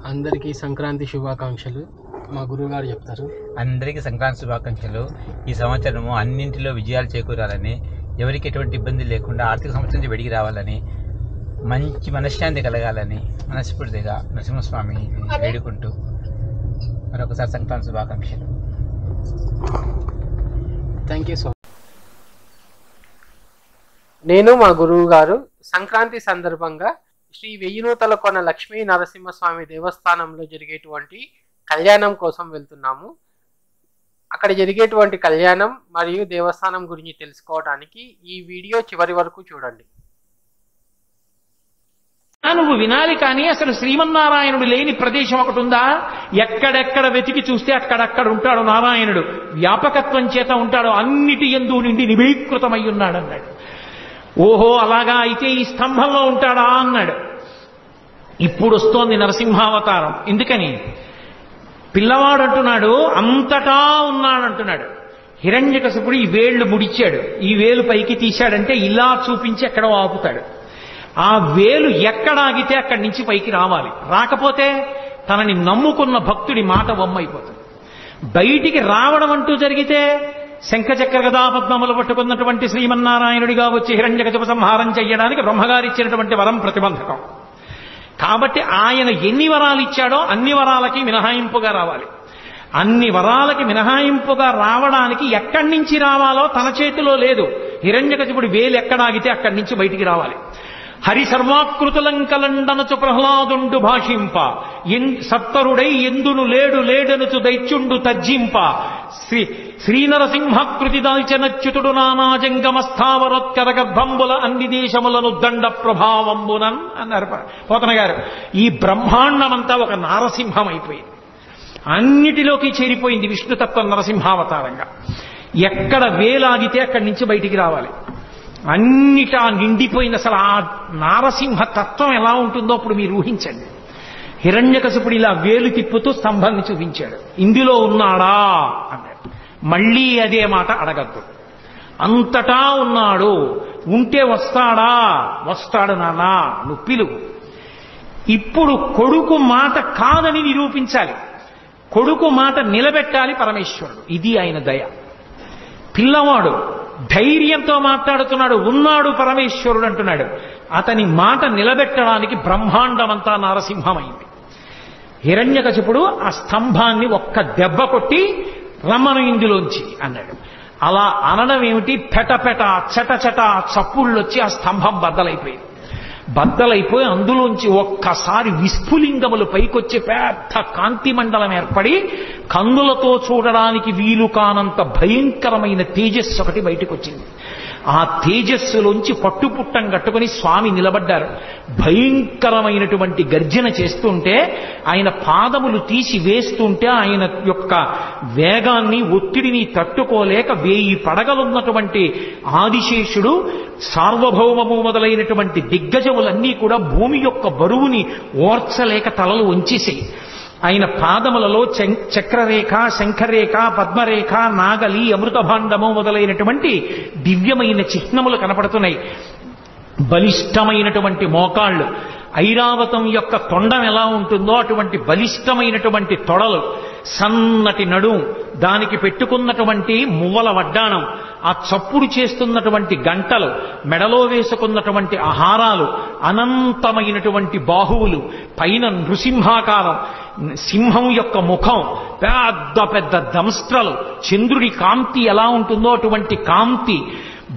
అందరికీ సంక్రాంతి శుభాకాంక్షలు. మా గురువు గారు చెప్తారు. అందరికీ సంక్రాంతి శుభాకాంక్షలు. ఈ సంవత్సరము అన్నింటిలో విజయాలు చేకూరాలని, ఎవరికి ఎటువంటి ఇబ్బంది లేకుండా ఆర్థిక సంవత్సరం నుంచి వెడికి రావాలని, మంచి మనశ్శాంతి కలగాలని మనస్ఫూర్తిగా నరసింహస్వామిని వేడుకుంటూ మరొకసారి సంక్రాంతి శుభాకాంక్షలు. Thank you so much. నేను మా గురువు గారు సంక్రాంతి సందర్భంగా శ్రీ వెయ్యినూతల కొన లక్ష్మీ నరసింహస్వామి దేవస్థానంలో జరిగేటువంటి కళ్యాణం కోసం వెళ్తున్నాము. అక్కడ జరిగేటువంటి కళ్యాణం మరియు దేవస్థానం గురించి తెలుసుకోవడానికి ఈ వీడియో చివరి వరకు చూడండి. నువ్వు వినాలి కానీ అసలు శ్రీమన్నారాయణుడు లేని ప్రదేశం ఒకటి ఉందా? ఎక్కడెక్కడ వెతికి చూస్తే అక్కడక్కడ ఉంటాడు నారాయణుడు. వ్యాపకత్వం చేత ఉంటాడు, అన్నిటి యందు నిండి నిబీకృతమై ఉన్నాడు అన్నాడు. ఓహో అలాగా, అయితే ఈ స్తంభంలో ఉంటాడా అన్నాడు. ఇప్పుడు వస్తోంది నరసింహావతారం. ఎందుకని? పిల్లవాడు అంటున్నాడు అంతటా ఉన్నాడంటున్నాడు. హిరణ్యకశిపుడు ఈ వేళ్లు ముడిచాడు, ఈ వేలు పైకి తీశాడంటే ఇలా చూపించి ఎక్కడో ఆపుతాడు. ఆ వేలు ఎక్కడ ఆగితే అక్కడి నుంచి పైకి రావాలి. రాకపోతే తనని నమ్ముకున్న భక్తుడి మాట వమ్మైపోతుంది. బయటికి రావడం అంటూ జరిగితే శంఖచక్ర గదా పద్మములు పట్టుకున్నటువంటి శ్రీమన్నారాయణుడిగా వచ్చి హిరణ్యకశిప సంహారం చెయ్యడానికి బ్రహ్మగారిచ్చినటువంటి వరం ప్రతిబంధకం. కాబట్టి ఆయన ఎన్ని వరాలు ఇచ్చాడో అన్ని వరాలకి మినహాయింపుగా రావాలి. అన్ని వరాలకి మినహాయింపుగా రావడానికి ఎక్కడి నుంచి రావాలో తన చేతిలో లేదు. హిరణ్యకశిపుడి వేలు ఎక్కడాగితే అక్కడి నుంచి బయటికి రావాలి. హరి సర్వాకృతులంకలండనచు ప్రహ్లాదుండు భాషింప, సత్తరుడై ఎందును లేడు లేడనుచు దైత్యుండు తర్జింప, శ్రీనరసింహకృతి దాల్చనచ్యుతుడు నానాజంగమ స్థావరోత్కర గర్భంబుల అన్ని దేశములను దండ ప్రభావంబునన్ అన్నారు పోతన గారు. ఈ బ్రహ్మాండమంతా ఒక నారసింహం అయిపోయింది, అన్నిటిలోకి చేరిపోయింది విష్ణుతత్వం నరసింహావతారంగా. ఎక్కడ వేలాగితే అక్కడి నుంచి బయటికి రావాలి. అన్నిటా నిండిపోయిన అసలు ఆ నారసింహ తత్వం ఎలా ఉంటుందో అప్పుడు మీరు ఊహించండి. హిరణ్యకశిపుడు ఇలా వేలు తిప్పుతూ స్తంభాన్ని చూపించాడు. ఇందులో ఉన్నాడా అన్నాడు. మళ్ళీ అదే మాట అడగద్దు. అంతటా ఉన్నాడు, ఉంటే వస్తాడా? వస్తాడు నాన్నా, నువ్వు పిలువు. ఇప్పుడు కొడుకు మాట కాదని నిరూపించాలి, కొడుకు మాట నిలబెట్టాలి పరమేశ్వరుడు. ఇది ఆయన దయ. పిల్లవాడు ధైర్యంతో మాట్లాడుతున్నాడు, ఉన్నాడు పరమేశ్వరుడు అంటున్నాడు. అతని మాట నిలబెట్టడానికి బ్రహ్మాండమంతా నారసింహమైంది. హిరణ్యకశిపుడు ఆ స్తంభాన్ని ఒక్క దెబ్బ కొట్టి రమ్మను ఇందులోంచి అన్నాడు. అలా అనడం ఏమిటి? పెటపెట చటచట చప్పుళ్ళొచ్చి ఆ స్తంభం బద్దలైపోయింది. బద్దలైపోయి అందులోంచి ఒక్కసారి విస్ఫులింగములు పైకొచ్చి పెద్ద కాంతి మండలం ఏర్పడి కందులతో చూడడానికి వీలు కానంత భయంకరమైన తేజస్సు ఒకటి బయటకు వచ్చింది. ఆ తేజస్సులోంచి పట్టుపుట్టం కట్టుకుని స్వామి నిలబడ్డారు. భయంకరమైనటువంటి గర్జన చేస్తుంటే ఆయన పాదములు తీసి వేస్తుంటే ఆయన యొక్క వేగాన్ని ఒత్తిడిని తట్టుకోలేక 1000 పడగలున్నటువంటి ఆదిశేషుడు సార్వభౌమము మొదలైనటువంటి దిగ్గజములన్నీ కూడా భూమి యొక్క బరువుని ఓర్చలేక తలలు వంచేసాయి. ఆయన పాదములలో చక్రరేఖ, శంఖరేఖ, పద్మరేఖ, నాగలి, అమృతభాండము మొదలైనటువంటి దివ్యమైన చిహ్నములు కనపడుతున్నాయి. బలిష్టమైనటువంటి మోకాళ్ళు, ఐరావతం యొక్క తొండం ఎలా ఉంటుందో అటువంటి బలిష్టమైనటువంటి తొడలు, సన్నటి నడుం, దానికి పెట్టుకున్నటువంటి మువ్వల వడ్డాణం, ఆ చప్పుడు చేస్తున్నటువంటి గంటలు, మెడలో వేసుకున్నటువంటి ఆహారాలు, అనంతమైనటువంటి బాహువులు, పైన నృసింహాకారం, సింహం యొక్క ముఖం, పెద్ద పెద్ద దంస్ట్రలు, చంద్రుడి కాంతి ఎలా ఉంటుందో అటువంటి కాంతి,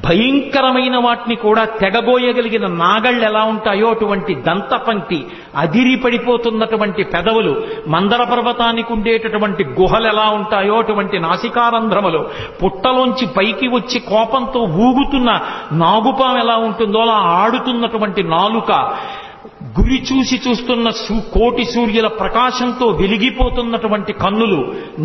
భయంకరమైన వాటిని కూడా తెగబోయగలిగిన నాగళ్ళు ఎలా ఉంటాయో అటువంటి దంతపంక్తి, అదిరి పడిపోతున్నటువంటి పెదవులు, మందర పర్వతానికి ఉండేటటువంటి గుహలు ఎలా ఉంటాయో అటువంటి నాసికారంధ్రములు, పుట్టలోంచి పైకి వచ్చి కోపంతో ఊగుతున్న నాగుపాం ఎలా ఉంటుందో అలా ఆడుతున్నటువంటి నాలుక, గురి చూసి చూస్తున్న కోటి సూర్యుల ప్రకాశంతో వెలిగిపోతున్నటువంటి కన్నులు,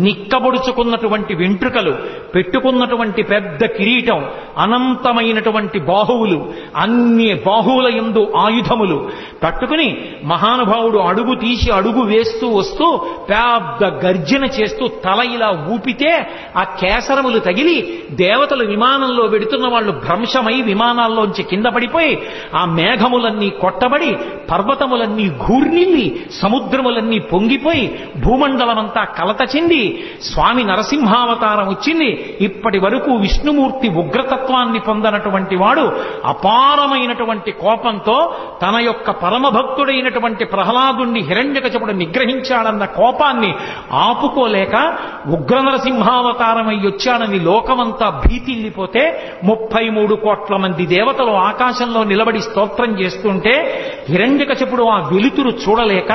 నిక్కబొడుచుకున్నటువంటి వెంట్రుకలు, పెట్టుకున్నటువంటి పెద్ద కిరీటం, అనంతమైనటువంటి బాహువులు, అన్ని బాహువుల యందు ఆయుధములు పట్టుకుని మహానుభావుడు అడుగు తీసి అడుగు వేస్తూ వస్తూ పెద్ద గర్జన చేస్తూ తల ఇలా ఊపితే ఆ కేసరములు తగిలి దేవతలు విమానంలో వెడుతున్న వాళ్ళు భ్రంశమై విమానాల్లోంచి కింద పడిపోయి ఆ మేఘములన్నీ కొట్టబడి పర్వతములన్నీ ఘూర్నిల్లి సముద్రములన్నీ పొంగిపోయి భూమండలమంతా కలత చెంది స్వామి నరసింహావతారం వచ్చింది. ఇప్పటి వరకు విష్ణుమూర్తి ఉగ్రతత్వాన్ని పొందనటువంటి వాడు అపారమైనటువంటి కోపంతో తన యొక్క పరమభక్తుడైనటువంటి ప్రహ్లాదుణ్ణి హిరణ్యకశపుడు నిగ్రహించాడన్న కోపాన్ని ఆపుకోలేక ఉగ్ర నరసింహావతారమై వచ్చాడని లోకమంతా భీతిల్లిపోతే 33 కోట్ల మంది దేవతలు ఆకాశంలో నిలబడి స్తోత్రం చేస్తుంటే హిరణ్యకశపుడు ఆ వెలుతురు చూడలేక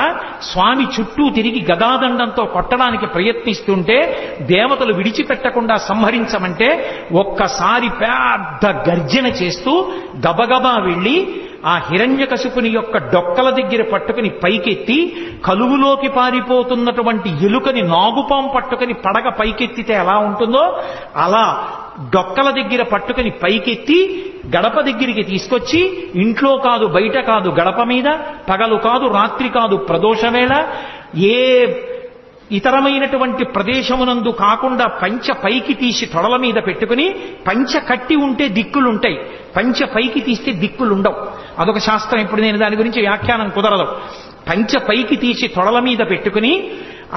స్వామి చుట్టూ తిరిగి గదాదండంతో కొట్టడానికి ప్రయత్నిస్తుంటే దేవతలు విడిచిపెట్టకుండా సంహరించమంటే ఒక్కసారి పెద్ద గర్జన చేస్తూ గబగబా వెళ్లి ఆ హిరణ్యకశిపుని యొక్క డొక్కల దగ్గర పట్టుకుని పైకెత్తి కలుగులోకి పారిపోతున్నటువంటి ఎలుకని నాగుపాం పట్టుకుని పడగ పైకెత్తితే ఎలా ఉంటుందో అలా డొక్కల దగ్గర పట్టుకుని పైకెత్తి గడప దగ్గరికి తీసుకొచ్చి ఇంట్లో కాదు బయట కాదు గడప మీద పగలు కాదు రాత్రి కాదు ప్రదోషవేళ ఏ ఇతరమైనటువంటి ప్రదేశమునందు కాకుండా పంచ పైకి తీసి తొడల మీద పెట్టుకుని పంచ కట్టి ఉంటే దిక్కులుంటాయి, పంచ పైకి తీస్తే దిక్కులుండవు. అదొక శాస్త్రం. ఇప్పుడు నేను దాని గురించి వ్యాఖ్యానం కుదరదు. పంచ పైకి తీసి తొడల మీద పెట్టుకుని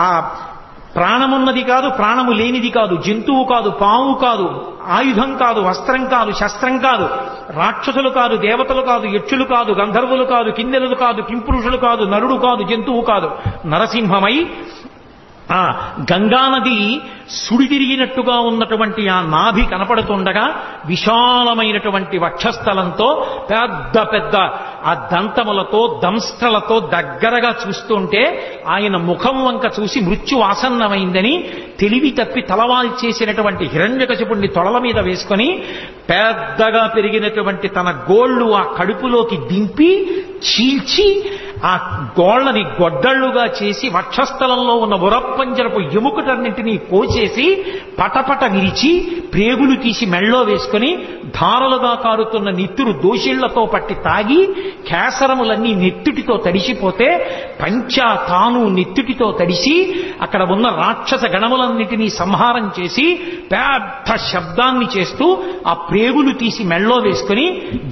ఆ ప్రాణమున్నది కాదు ప్రాణము లేనిది కాదు, జంతువు కాదు పాము కాదు, ఆయుధం కాదు వస్త్రం కాదు శస్త్రం కాదు, రాక్షసులు కాదు దేవతలు కాదు యక్షులు కాదు గంధర్వులు కాదు కిన్నెరులు కాదు కింపురుషులు కాదు నరుడు కాదు జంతువు కాదు, నరసింహమై ఆ గంగానది సుడితిరిగినట్టుగా ఉన్నటువంటి ఆ నాభి కనపడుతుండగా విశాలమైనటువంటి వక్షస్థలంతో పెద్ద పెద్ద ఆ దంతములతో దంస్ట్రలతో దగ్గరగా చూస్తుంటే ఆయన ముఖం వంక చూసి మృత్యు ఆసన్నమైందని తెలివి తప్పి తలవాల్ చేసినటువంటి హిరణ్యకశిపుణ్ణి తొడల మీద వేసుకొని పెద్దగా పెరిగినటువంటి తన గోళ్లు ఆ కడుపులోకి దింపి చీల్చి ఆ గోళ్లని గొడ్డళ్లుగా చేసి వక్షస్థలంలో ఉన్న ఉరప్పంజరపు ఎముకటన్నింటినీ కోచేసి పటపట విరిచి ప్రేగులు తీసి మెళ్ళో వేసుకుని ధారలుగా కారుతున్న నెత్తురు దోషిళ్లతో పట్టి తాగి కేసరములన్నీ నెత్తుటితో తడిసిపోతే పంచా తాను నెత్తుటితో తడిసి అక్కడ ఉన్న రాక్షస గణములన్నిటినీ సంహారం చేసి పెద్ద శబ్దాన్ని చేస్తూ ఆ ప్రేగులు తీసి మెళ్ళో వేసుకుని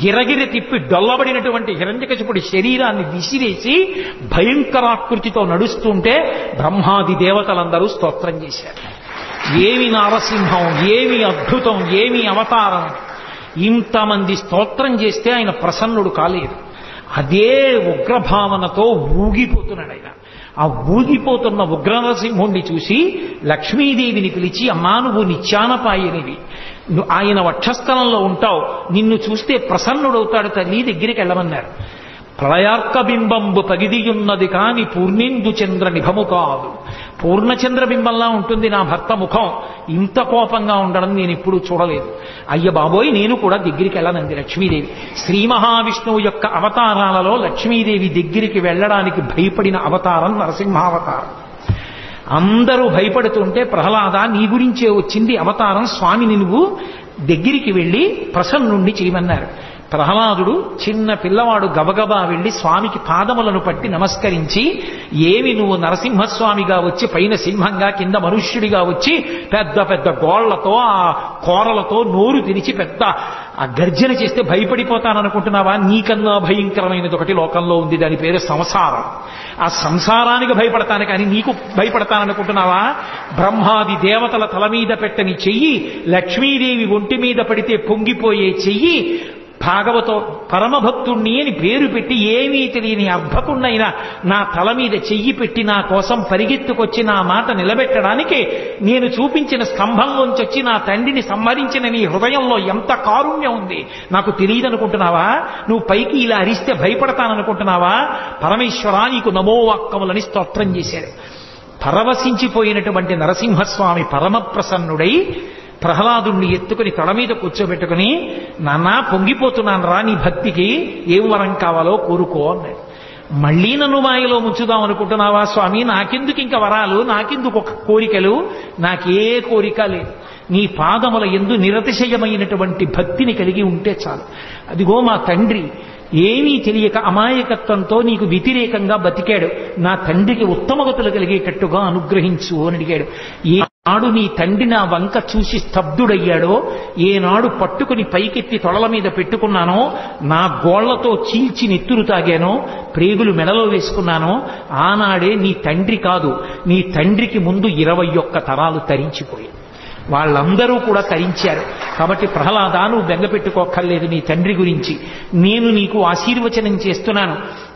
గిరగిర తిప్పి డొల్లబడినటువంటి హిరణ్యకశిపుడి శరీరాన్ని విసిరేసి భయంకరాకృతితో నడుస్తుంటే బ్రహ్మాది దేవతలందరూ స్తోత్రం చేశారు. ఏమి నారసింహం, ఏమి అద్భుతం, ఏమి అవతారం! ఇంతమంది స్తోత్రం చేస్తే ఆయన ప్రసన్నుడు కాలేదు. అదే ఉగ్రభావనతో ఊగిపోతున్నాడు ఆయన. ఆ ఊగిపోతున్న ఉగ్ర నరసింహుణ్ణి చూసి లక్ష్మీదేవిని పిలిచి, అమ్మా నువ్వు నిత్యానపాయనివి, ఆయన వక్షస్థలంలో ఉంటావు, నిన్ను చూస్తే ప్రసన్నుడవుతాడు తల్లి, దగ్గరికి వెళ్ళమన్నారు. ప్రళయార్కబింబంబు పగిదియున్నది కాని పూర్ణిందు చంద్ర నిభము కాదు. పూర్ణచంద్రబింబంలా ఉంటుంది నా భర్త ముఖం, ఇంత కోపంగా ఉండడం నేను ఎప్పుడూ చూడలేదు. అయ్య బాబోయ్, నేను కూడా దగ్గరికి వెళ్ళనంది లక్ష్మీదేవి. శ్రీ మహావిష్ణువు యొక్క అవతారాలలో లక్ష్మీదేవి దగ్గరికి వెళ్ళడానికి భయపడిన అవతారం నరసింహావతారం. అందరూ భయపడుతుంటే ప్రహ్లాద నీ గురించే వచ్చింది అవతారం, స్వామిని నువ్వు దగ్గరికి వెళ్ళి ప్రసన్నుణ్ణి చేయమన్నారు. ప్రహ్లాదుడు చిన్న పిల్లవాడు గబగబా వెళ్లి స్వామికి పాదములను పట్టి నమస్కరించి, ఏమి నువ్వు నరసింహస్వామిగా వచ్చి పైన సింహంగా కింద మనుష్యుడిగా వచ్చి పెద్ద పెద్ద గోళ్లతో ఆ కోరలతో నోరు తెరిచి పెద్ద ఆ గర్జన చేస్తే భయపడిపోతాననుకుంటున్నావా? నీకన్నా భయంకరమైనది ఒకటి లోకంలో ఉంది, దాని పేరు సంసారం. ఆ సంసారానికి భయపడతాను కానీ నీకు భయపడతాననుకుంటున్నావా? బ్రహ్మాది దేవతల తల మీద పెట్టని చెయ్యి, లక్ష్మీదేవి ఒంటి మీద పడితే పొంగిపోయే చెయ్యి, భాగవతో పరమభక్తుణ్ణి అని పేరు పెట్టి ఏమీ తెలియని అర్భకుణ్ణైనా నా తల మీద చెయ్యి పెట్టి నా కోసం పరిగెత్తుకొచ్చి నా మాట నిలబెట్టడానికి నేను చూపించిన స్తంభంలోంచి వచ్చి నా తండ్రిని సంహరించిన నీ హృదయంలో ఎంత కారుణ్యం ఉంది నాకు తెలియదనుకుంటున్నావా? నువ్వు పైకి ఇలా అరిస్తే భయపడతాననుకుంటున్నావా? పరమేశ్వరా నీకు నమోవాక్కములని స్తోత్రం చేశాడు. పరవశించిపోయినటువంటి నరసింహస్వామి పరమప్రసన్నుడై ప్రహ్లాదుణ్ణి ఎత్తుకుని తల మీద కూర్చోబెట్టుకుని, నాన్నా పొంగిపోతున్నాను రా నీ భక్తికి, ఏం వరం కావాలో కోరుకో అన్నాడు. మళ్లీ నన్ను మాయలో ముంచుదాం అనుకుంటున్నావా స్వామి? నాకెందుకు ఇంకా వరాలు, నాకెందుకు ఒక కోరికలు, నాకే కోరిక లేదు. నీ పాదముల యందు నిరతిశయమైనటువంటి భక్తిని కలిగి ఉంటే చాలు. అదిగో మా తండ్రి ఏమీ తెలియక అమాయకత్వంతో నీకు వ్యతిరేకంగా బతికాడు, నా తండ్రికి ఉత్తమగతులు కలిగేటట్టుగా అనుగ్రహించు అని అడిగాడు. నాడు నీ తండ్రి నా వంక చూసి స్తబ్దుడయ్యాడో, ఏనాడు పట్టుకుని పైకెత్తి తొడల మీద పెట్టుకున్నానో, నా గోళ్లతో చీల్చి నెత్తురు తాగానో, ప్రేగులు మెడలో వేసుకున్నానో, ఆనాడే నీ తండ్రి కాదు, నీ తండ్రికి ముందు 21 తరాలు తరించిపోయాయి. వాళ్ళందరూ కూడా తరించారు. కాబట్టి ప్రహ్లాద, నువ్వు బెంగపెట్టుకోక్కర్లేదు నీ తండ్రి గురించి. నేను నీకు ఆశీర్వచనం చేస్తున్నాను.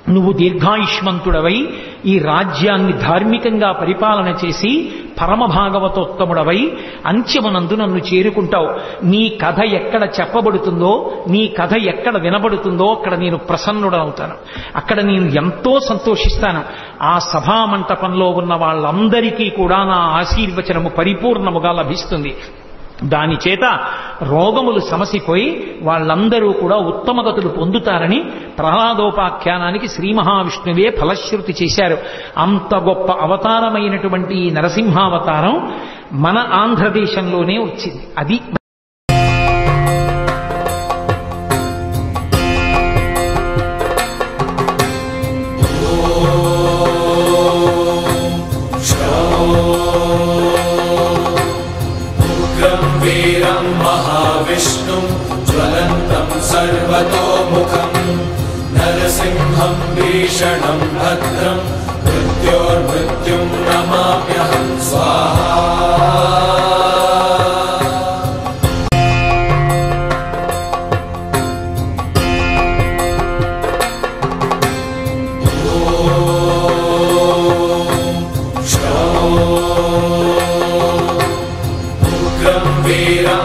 నువ్వు దీర్ఘాయుష్మంతుడవై ఈ రాజ్యాన్ని ధార్మికంగా పరిపాలన చేసి పరమభాగవతోత్తముడవై అంత్యమునందు నన్ను చేరుకుంటావు. నీ కథ ఎక్కడ చెప్పబడుతుందో, నీ కథ ఎక్కడ వినబడుతుందో అక్కడ నేను ప్రసన్నుడవుతాను. అక్కడ నేను ఎంతో సంతోషిస్తాను. ఆ సభామంటపంలో ఉన్న వాళ్ళందరికీ కూడా నా ఆశీర్వచనము పరిపూర్ణముగా లభిస్తుంది. దాని చేత రోగములు సమసిపోయి వాళ్ళందరూ కూడా ఉత్తమగతులు పొందుతారని ప్రహ్లాదోపాఖ్యానానికి శ్రీ మహావిష్ణువే ఫలశ్రుతి చేశారు. అంత గొప్ప అవతారమైనటువంటి ఈ నరసింహావతారం మన ఆంధ్రదేశంలోనే వచ్చింది. అది महाविष्णुं ज्वलन्तं सर्वतोमुखं नरसिंहं भीषणं भद्रं मृत्योर्मृत्युं नमाम्यहं स्वाहा।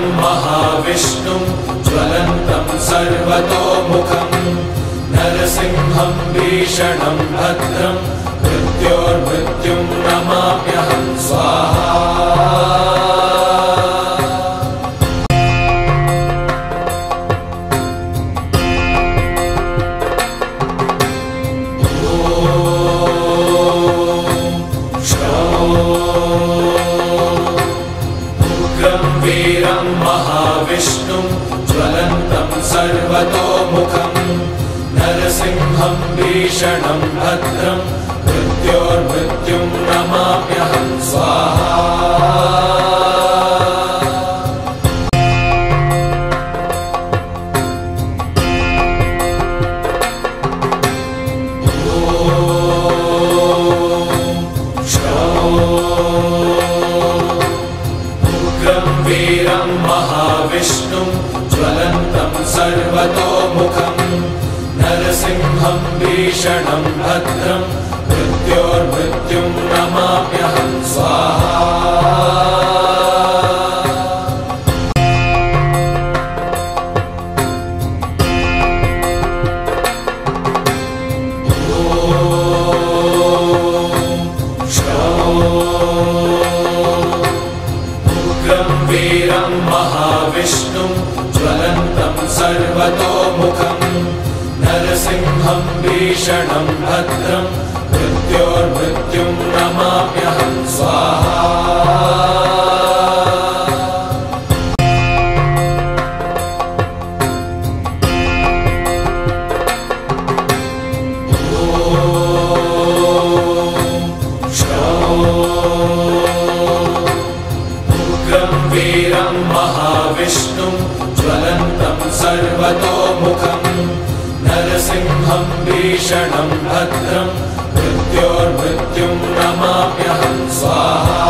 महाविष्णुं ज्वलन्तं सर्वतोमुखं नरसिंहं भीषणं भद्रं मृत्योर्मृत्युं नमाम्यहं स्वाहा। महाविष्णुं ज्वलन्तं सर्वतोमुखं नरसिंहं भीषणं भद्रं मृत्योर्मृत्युं नमाम्यहं स्वाहा। महाविष्णुं ज्वलन्तं सर्वतोमुखं नरसिंहं भीषणं भद्रं मृत्योर्मृत्युं नमाम्यहं स्वाहा। महाविष्णुं ज्वलन्तं सर्वतोमुखं नरसिंहं भीषणं भद्रं मृत्योर्मृत्युं नमाम्यहं स्वाहा। महाविष्णुं ज्वलन्तं सर्वतोमुखं नरसिंहं भीषणं भद्रं मृत्योर्मृत्युं नमाम्यहं स्वाहा।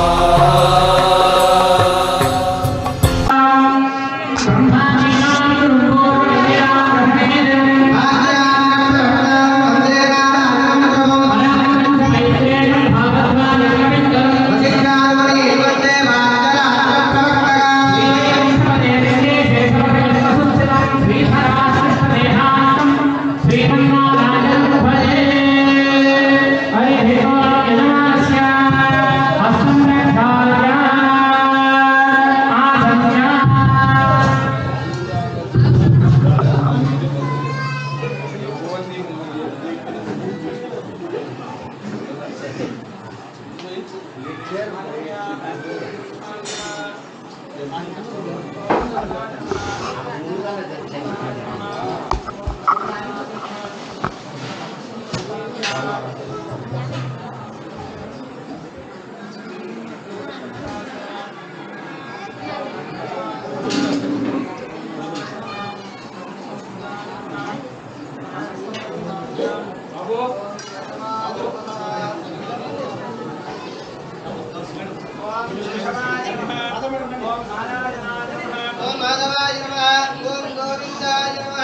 ओम माधवाय नमः ओम गोविंदाय नमः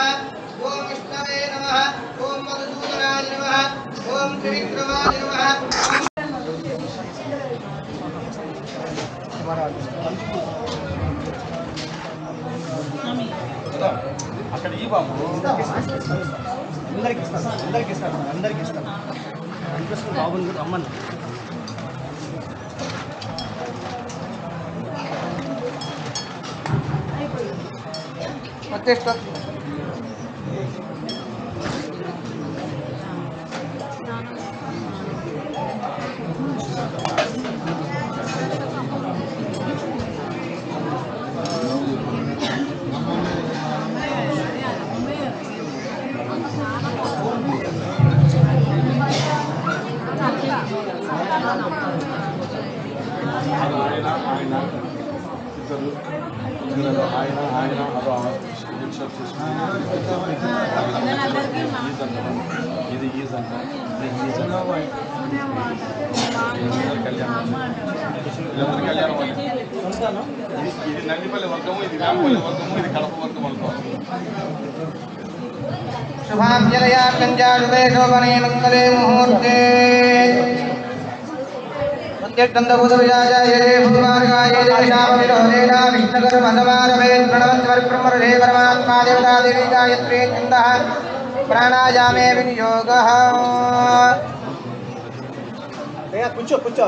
ओम विष्णवे नमः ओम मधुसूदनाय नमः ओम त्रिविक्रमाय नमः అక్కడ ఈ బాబు అందరికి ఇస్తాను బాబుని కూడా రమ్మని ఇది నందిపల్లి వర్గము, ఇది వేంపల్లి వర్గము, ఇది కడప వర్గం అనుకోవాలి. शुभाभ्यदया कञ्जायुवे शोभने मङ्गले मुहूर्ते उत्तिष्ठन्तभूतविजायाये भूमार्गाये देशामविरोधेन विष्णुगर्भसमारभे प्रणवन्त्वरिब्रह्मर्षे परमात्मा देवता देवी गायत्री छन्दः प्राणायामे विनियोगः కూర్చో కూర్చో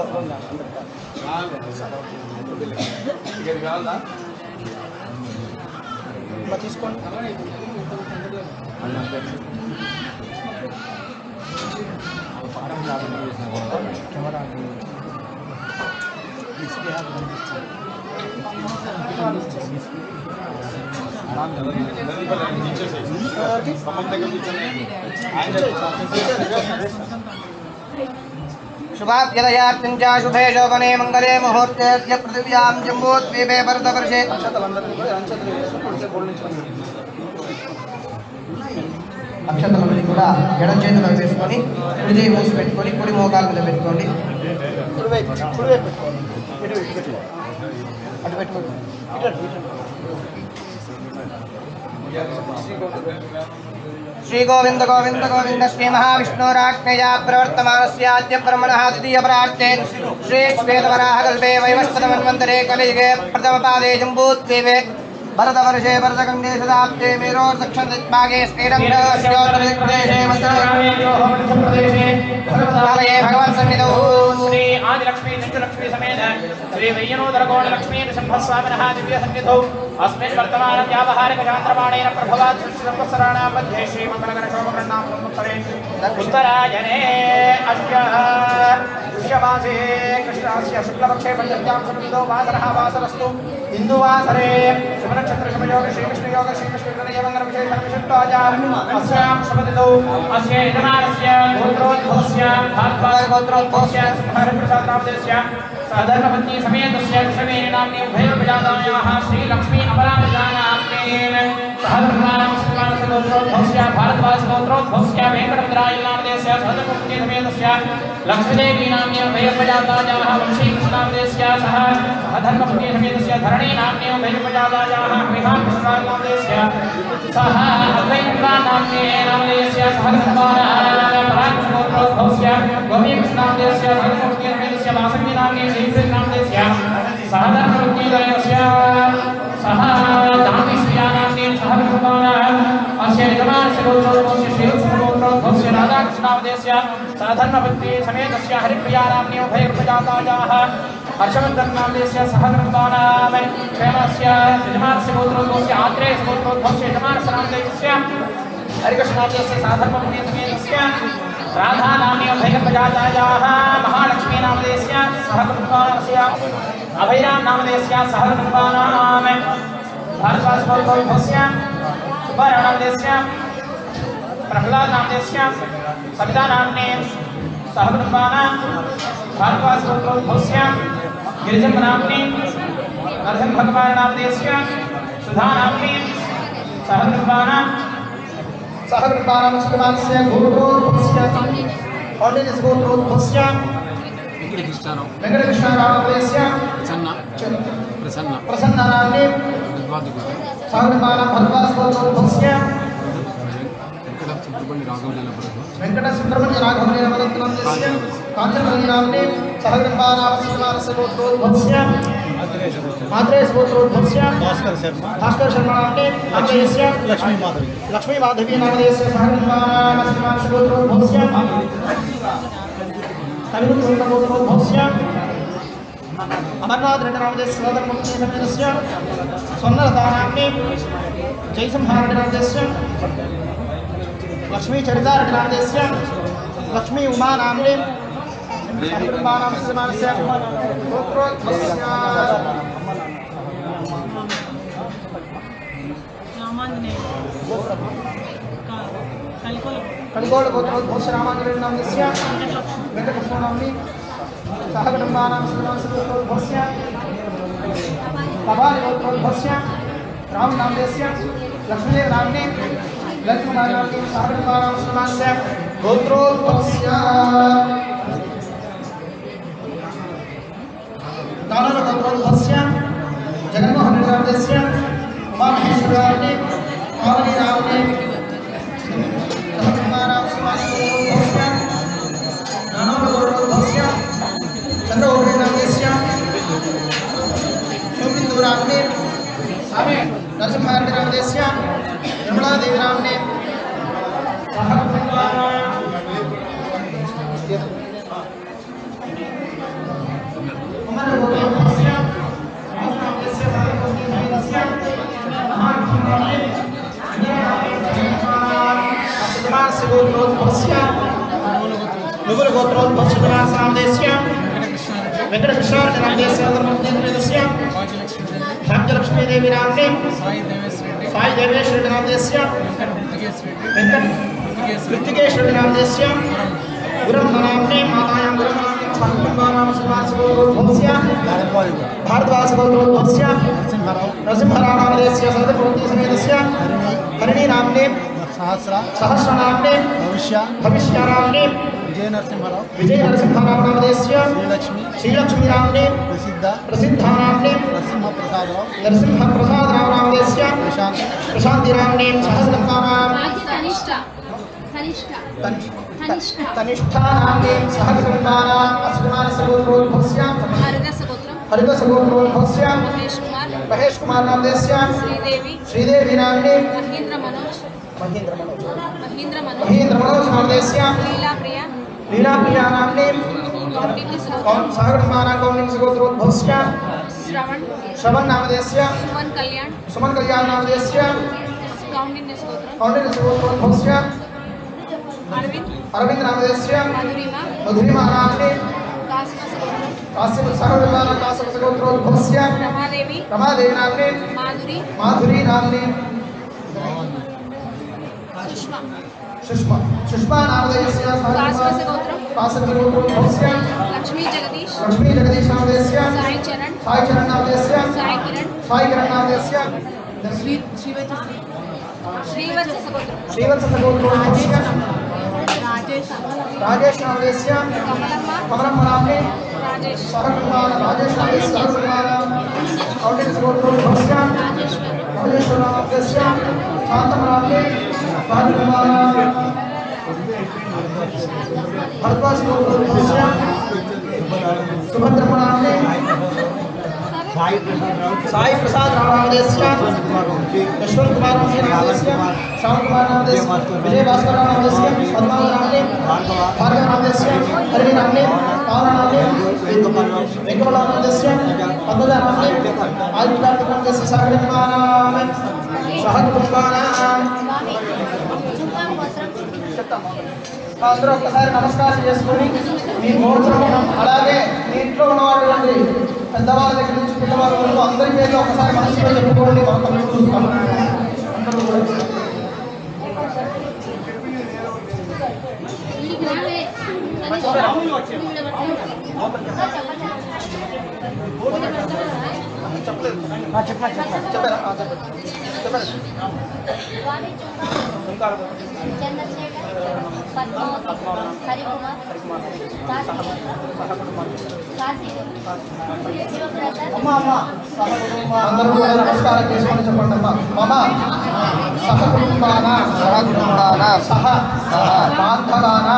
తీసుకోండి शुभाभ्यदयार्चञ्च शुभे शोभने मङ्गले मुहूर्ते पृथिव्यां जम्बूद्वीपे भरतवर्षे అక్షతలన్నీ కూడా ఎడం చేతిలో వేసుకొని కుడి చేయి మూసి పెట్టుకొని కుడి మోకాల మీద పెట్టుకోండి కుడివైపు పెట్టుకోండి అటు పెట్టుకోండి श्री गोविंद गोविंद गोविंद श्री महाविष्णुराज्ञया प्रवर्तमानस्याद्य ब्रह्मणः द्वितीय प्रार्थे श्री श्वेतवराहकल्पे वैवस्वतमन्वन्तरे कलियुगे प्रथमपादे जम्बूद्वीपे भरतवर्षे भरतखण्डे शताब्दे मेरोर्दक्षिणदिग्भागे श्रीरङ्गस्योत्तरदिग्देशे मन्दिरे भगवान् सन्निधौ श्री आदिलक्ष्मी नित्यलक्ष्मी समेत श्री वैयनोदरकोण लक्ष्मी नृसिंहस्वामिनः दिव्य सन्निधौ अस्मिन् वर्तमान व्यावहारिक चान्द्रमाणेन प्रभवात् संवत्सराणां मध्ये श्रीमङ्गलगणशोभकृण्णां संवत्सरे उत्तरायणे अस्य पुष्यमासे कृष्णस्य शुक्लपक्षे पञ्चम्यां सन्निधौ वासरः वासरस्तु हिन्दुवासरे शुभनक्षत्रशुभयोग श्रीविष्णुयोग श्रीविष्णुयोगविशेषणविशिष्टाचार अस्यां शुभतिथौ अस्य यजमानस्य गोत्रोद्भवस्य भारद्वाजगोत्रोद्भवस्य हरिप्रसादनामदेस्य सहधर्मपत्नी समेतस्य कृष्णवेणी नाम्नी उभयप्रजातायाः श्रीलक्ष्मी अमरावजानाम्नेन सहधर्मानस्य गोत्रोद्भवस्य भारद्वाजगोत्रोद्भवस्य वेङ्कटभद्रायनामदेस्य सहधर्मपत्नी समेतस्य लक्ष्मीदेवी नाम्नी उभयप्रजातायाः वंशीकृष्णामदेस्य सहधर्मपत्नी समेतस्य धरणी नाम्नी उभयप्रजातायाः विहारप्रसादनामदेस्य सह अद्वैतनाम्नेनामदेस्य सहधर्मानस्य गोपीकृष्णामदेस्य सहधर्मपत्नी समेतस्य वासवी नाम्नी श्रीकृष्णामदेस्य सहधर्मपत्नीद्वयस्य सह दामिश्रियानाम्नी सहधर्मानः अस्य यजमानस्य गोत्रोद्भवस्य श्रीकृष्णगोत्रोद्भवस्य राधाकृष्णामदेस्य सहधर्मपत्नी समेतस्य हरिप्रियानाम्नी उभयप्रजातायाः हर्षवर्धननामदेस्य सहधर्मानां क्षेमस्य यजमानस्य गोत्रोद्भवस्य आत्रेयस्य गोत्रोद्भवस्य यजमानस्य नामदेस्य हरिकृष्णामदेस्य सहधर्मपत्नी समेतस्य राधानाम्नी उभयप्रजातायाः महालक्ष्मी नामदेस्य सहधर्मानस्य अभयराम नामदेस्य सहधर्मानां भारद्वाजगोत्रोद्भवस्य सुब्बारावनामदेस्य प्रह्लाद नामदेस्य सविता नाम्ने सहधर्मानां भारद्वाजगोत्रोद्भवस्य गिरिजम्ब नाम्ने नरसिंहभगवाननामदेस्य सुधा नाम्ने सहधर्मानां श्रीमानस्य गोत्रोद्भवस्य औण्डल्यस्य गोत्रोद्भवस्य వెంకటకృష్ణారావు వెంకటకృష్ణారామదేశ్య ప్రసన్ననామ్ని సహకుటుంబానాం భరద్వాజగోత్రోద్భవస్య వెంకట సుబ్రహ్మణ్య రాఘవలేన పదత్నస్య కాంచనమణినామ్ని సహకుటుంబానాం శ్రీమానస్య గోత్రోద్భవస్య మాత్రేయ గోత్రోద్భవస్య భాస్కర్ శర్మనామ్ని ఆంజనేయస్య లక్ష్మీ మాధవి నామదేశస్య సహకుటుంబానాం శ్రీమానస్య గోత్రోద్భవస్య తమిళగోత్రోద్భవస్య అమర్నాథ్ రెడ్డి నామదేశస్య సోదరముఖ్య సమేతస్య స్వర్ణలతానామ్ని జయసింహారెడ్డి నామదేశస్య లక్ష్మీ చరితారెడ్డి నామదేశస్య లక్ష్మీ ఉమా నామ్ని సహకుటుంబానాం శ్రీమానస్య గోత్రోద్భవస్య కడిగోళ గోత్రోద్భవస్య రామాంజనేయ నామదేశస్య వెంకటకృష్ణ నామ్ని సహకుటుంబానాం శ్రీమానస్య గోత్రోద్భవస్య భవాని గోత్రోద్భవస్య రామ నామదేశస్య లక్ష్మీదేవి నామ్ని లక్ష్మీనారాయణ నామ్ని సహకుటుంబానాం శ్రీమానస్య గోత్రోద్భవస్య దానవ గోత్రోద్భవస్య జగన్మోహన్ రెడ్డి నామదేశస్య ఉమామహేశ్వర నామ్ని పావని నామ్ని సహకుటుంబానాం శ్రీమానస్య గోత్రోద్భవస్య దానవ గోత్రోద్భవస్య చంద్రబాబు నామదేశస్య శోభిందు నామ్ని నరసింహారెడ్డి నామదేశస్య రమణాదేవి నామ్ని నువ్వుల గోత్రోద్భవస్య నామదేశస్య వెంకటకృష్ణారెడ్డి నామదేశస్య ధర్మపుత్రేంద్రస్య భాగ్యలక్ష్మీదేవి నామ్ని సాయి దేవేశ్వరెడ్డి నామదేశస్య వెంకట కృతికేశ్వరెడ్డి నామదేశస్య గురమ్మ నామ్ని మాతాయాం గురమ్మ నామ్ని సహకుటుంబానాం శ్రీమానస్య గోత్రోద్భవస్య భారద్వాజగోత్రోద్భవస్య నరసింహరావు నామదేశస్య సోదరముఖ్య సమేతస్య హరిణి నామ్ని సహస్రనామ్ని భవిష్య నామ్ని విజయ నరసింహరావు నామదేశస్య శ్రీలక్ష్మీ నామ్ని ప్రసిద్ధ నామ్ని నరసింహ ప్రసాదరావు నామదేశస్య ప్రశాంతి నామ్ని సహస్రనామాం తనిష్ఠా నామ్ని సహకుటుంబానాం శ్రీమానస్య గోత్రోద్భవస్య హరిదాస గోత్రోద్భవస్య మహేష్ కుమార్ నామదేశస్య శ్రీదేవి నామ్ని మహేంద్ర మనోజ్ నామదేశస్య లీలాప్రియ నామ్ని సహకుటుంబానాం కౌండిన్య గోత్రోద్భవస్య శ్రవణ్ నామదేశస్య సుమన్ కళ్యాణ్ నామదేశస్య కౌండిన్య గోత్రోద్భవస్య అరవింద్ నామదేశస్య మధురిమా నామ్ని సహకుటుంబానాం కాశ్యప గోత్రోద్భవస్య రమాదేవి నామ్ని మాధురి నామ్ని సుష్మా నామదేశస్య కాశ్యప గోత్రోద్భవస్య లక్ష్మీ జగదీష్ నామదేశస్య సాయి చరణ్ నామదేశస్య సాయి కిరణ్ నామదేశస్య శ్రీవత్స గోత్రోద్భవస్య రాజేష్ నామదేశస్య కమలమ్మ నామ్ని సహకుటుంబానాం రాజేష్ నామదేశస్య సహకుటుంబానాం కౌండిన్య గోత్రోద్భవస్య రాజేశ్వర నామదేశస్య శాంతమ్మ నామ్ని సహకుటుంబానాం భరద్వాజ గోత్రోద్భవస్య సుభద్రమ్మ నామ్ని సాయి ప్రసాద్ నామదేశస్య యశ్వంత్ కుమార్ నామదేశస్య శ్యామ్ కుమార్ నామదేశస్య విజయ భాస్కర్ నామదేశస్య పద్మావతి నామ్ని భార్గవ నామదేశస్య హరిణి నామ్ని పావన నామ్ని వెంకటరావు నామదేశస్య పద్మజ నామ్ని ఆదిత్య నామదేశస్య సహకుటుంబానాం అందరూ ఒక్కసారి నమస్కారం చేసుకొని మీ గోత్రం అలాగే మీ ఇంట్లో ఉన్నవాళ్ళు పెద్దవాళ్ళ దగ్గర నుంచి పిల్లవాళ్ళ వరకు అందరి పేర్లు ఒకసారి మనసులో చెప్పుకోండి. అందరూ కూడా నమస్కారం చేసుకొని చెప్పండి అమ్మా. మమ సహకుటుంబాన సహ బాంధవాన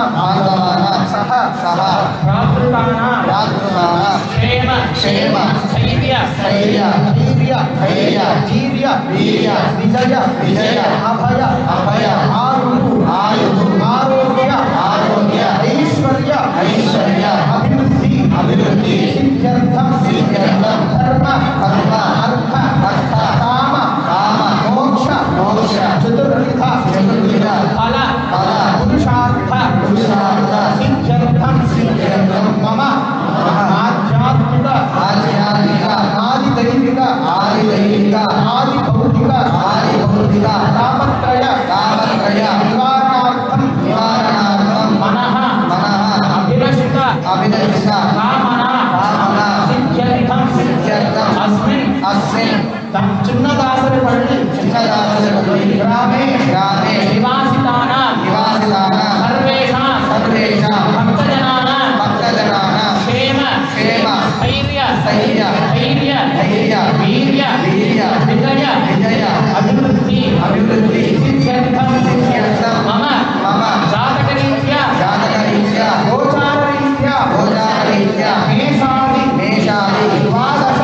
సహ రాతృకాన క్షేమ స్థైర్య వీర్య విజయ అభయ ఆరోగ్య ఐశ్వర్య అభివృద్ధి సిద్ధ్యర్థం ధర్మ అర్థ కామ మోక్ష చతుర్విధ ఫల పురుషార్థ సిద్ధ్యర్థం మమ ఆధ్యాత్మిక ఆదిదైవిక ఆది భౌతిక తాపత్రయ నివారణార్థం మనః అభిలషిత కామనా సిద్ధ్యర్థం అస్మిన్ చిన్నదాసరి పల్లి గ్రామే నివాసితానాం సర్వేషాం భక్తజనానాం క్షేమ స్థైర్య వీర్య విజయ అభివృద్ధి సిద్ధ్యర్థం మమ జాతకరీత్యా గోచారరీత్యా మేషాది ద్వాదశ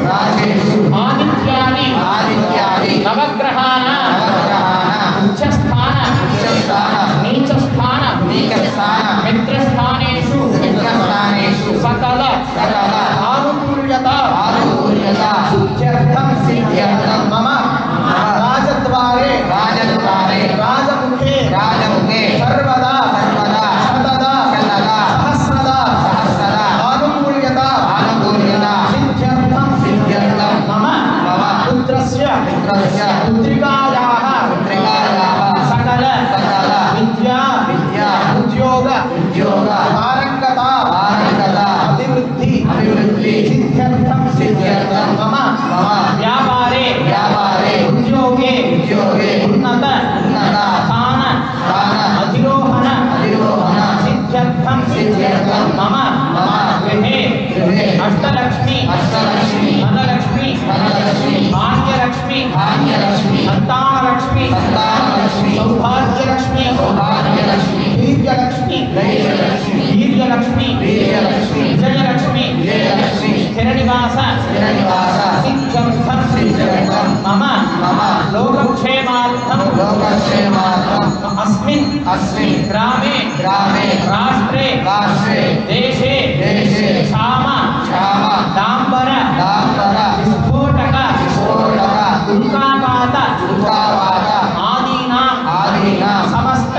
రాశేషు ఆదిత్యాని నవగ్రహాణ ఉచ్చస్థాన నీచస్థాన మిత్రస్థానేషు సకల ఆనుకూల్యత సిద్ధ్యర్థం మమ రాజద్వారే రాజముఖే సర్వదా శతదా సహస్రదా ఆనుకూల్యత సిద్ధ్యర్థం మమ పుత్రస్య పుత్రికాయాః సకల విద్యా ఉద్యోగ పారంగత అభివృద్ధి సిద్ధ్యర్థం మమ వ్యాపారే ఉద్యోగే ఉన్నత స్థాన అధిరోహణ సిద్ధ్యర్థం మమ గృహే అష్టలక్ష్మి ధనలక్ష్మి భాగ్యలక్ష్మి సంతానలక్ష్మి సౌభాగ్యలక్ష్మి వీర్యలక్ష్మి విజయలక్ష్మి స్థిరనివాస సిద్ధ్యర్థం మమ లోకక్షేమార్థం అస్మిన్ గ్రామే రాష్ట్రే దేశే క్షామ దాంబర విస్ఫోటక ఉల్కాపాత ఆదీనాం సమస్త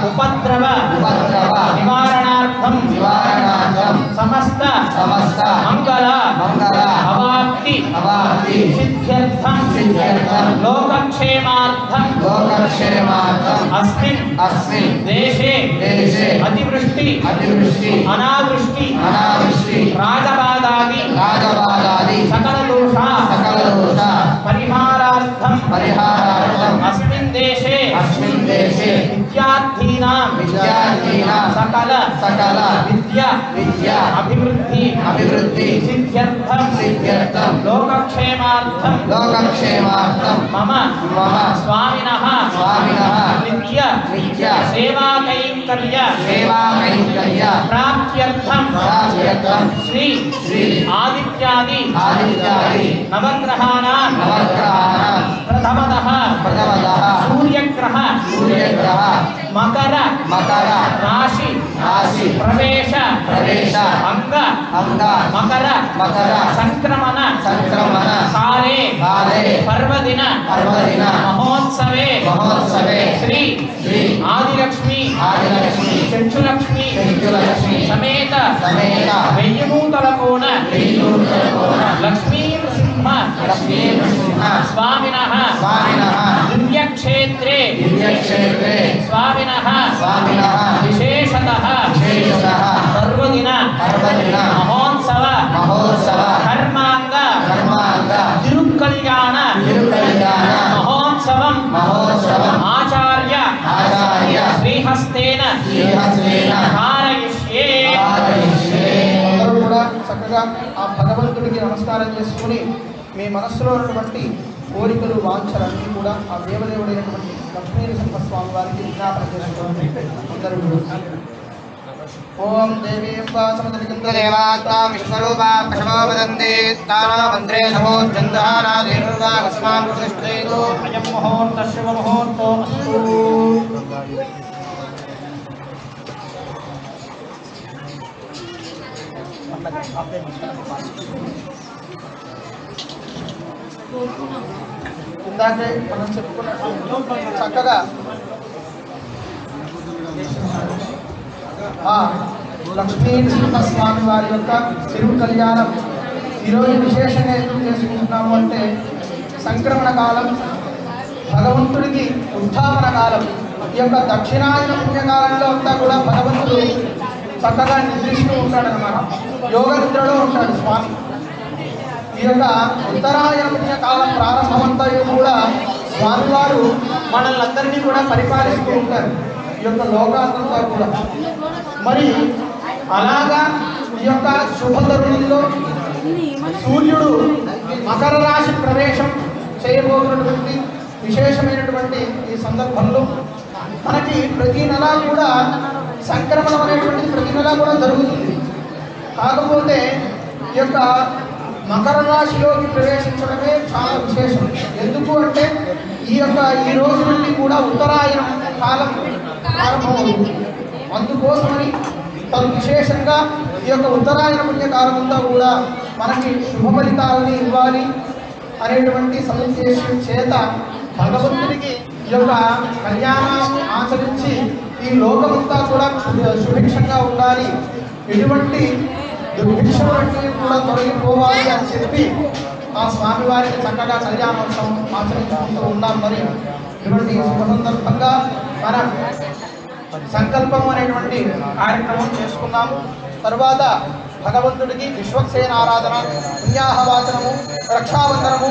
ఉపద్రవ నివారణార్థం సమస్త మంగళ అవాప్తి సిద్ధ్యర్థం లోకక్షేమార్థం అస్మిన్ దేశే అతివృష్టి అనావృష్టి రాజబాధాది సకల దోష పరిహారార్థం అస్మిన్ దేశే విద్యార్థీనాం సకల విద్యా అభివృద్ధి సిద్ధ్యర్థం లోకక్షేమార్థం మమ స్వామినః నిత్య సేవాకైంకర్య ప్రాప్త్యర్థం శ్రీ ఆదిత్యాది నవగ్రహాణాం ప్రథమతః సూర్యగ్రహ మకర రాశి ప్రవేశ అంగ మకర సంక్రమణ కాలే పర్వదిన మహోత్సవే శ్రీ ఆదిలక్ష్మి చక్షులక్ష్మి సమేత వెయ్యమూతల కోన లక్ష్మీ నృసింహ స్వామినః దివ్యక్షేత్రే స్వామినః విశేషతః పర్వదిన మహోత్సవ కర్మాంగ తిరుకల్యాణ మహోత్సవం ఆచార్య శ్రీహస్తేన ధారయిష్యే చక్కగా ఆ భగవంతుడికి నమస్కారం చేసుకుని మీ మనస్సులో ఉన్నటువంటి కోరికలు వాంఛలన్నీ కూడా ఆ దేవదేవుడైనటువంటి లక్ష్మీనరసింహస్వామి వారికి విజ్ఞాపన చేసుకోవాలని అందరూ ఓం దేవీం వాసమదలికంద్రదేవాత్మాం విశ్వరూపా పశవో వదంతి స్థానమంత్రే నమో చంద్రహారాదేర్వాగస్మాన్ ప్రతిష్ఠేతో అయం ముహూర్త శుభ ముహూర్తో అస్తు. ఇందాకే మనం చెప్పుకున్నట్టు చక్కగా లక్ష్మీనరసింహస్వామి వారి యొక్క తిరుగు కళ్యాణం ఈరోజు విశేషంగా ఎందుకు చేసుకుంటున్నాము అంటే సంక్రమణ కాలం, భగవంతుడికి ఉత్థాపన కాలం. ఈ యొక్క దక్షిణాయన పుణ్యకాలంలో అంతా కూడా భగవంతుడు చక్కగా నిద్రిస్తూ ఉంటాడనమాట, యోగ నిద్రలో ఉంటాడు స్వామి. ఈ యొక్క ఉత్తరాయణ పుణ్యకాలం ప్రారంభమంతా కూడా స్వామివారు మనల్ని అందరినీ కూడా పరిపాలిస్తూ ఉంటారు, ఈ యొక్క లోకాలంతా కూడా. మరి అలాగా ఈ యొక్క శుభతరుణంలో సూర్యుడు మకర రాశి ప్రవేశం చేయబోతున్నటువంటి విశేషమైనటువంటి ఈ సందర్భంలో మనకి ప్రతి నెల కూడా సంక్రమణం అనేటువంటిది ప్రతి నెల కూడా జరుగుతుంది. కాకపోతే ఈ యొక్క మకర రాశిలోకి ప్రవేశించడమే చాలా విశేషం. ఎందుకు అంటే ఈ రోజు నుండి కూడా ఉత్తరాయణం కాలం ప్రారంభమవుతుంది. అందుకోసమని తను విశేషంగా ఈ యొక్క ఉత్తరాయణ పుణ్యకాలం అంతా కూడా మనకి శుభ ఫలితాలని ఇవ్వాలి అనేటువంటి సదుద్దేశం చేత భగవంతుడికి ఈ యొక్క కళ్యాణం ఆచరించి ఈ లోకమంతా కూడా సుభిక్షంగా ఉండాలి, ఎటువంటి దుర్భిక్షలన్నీ కూడా తొలగిపోవాలి అని చెప్పి ఆ స్వామివారికి చక్కగా కళ్యాణోత్సవం ఆచరించుకుంటూ ఉన్నాం. మరి ఇటువంటి శుభ సందర్భంగా మనం సంకల్పం అనేటువంటి కార్యక్రమం చేసుకున్నాము. తరువాత భగవంతుడికి విశ్వక్సేన ఆరాధన, పుణ్యాహవాచనము, రక్షాబంధనము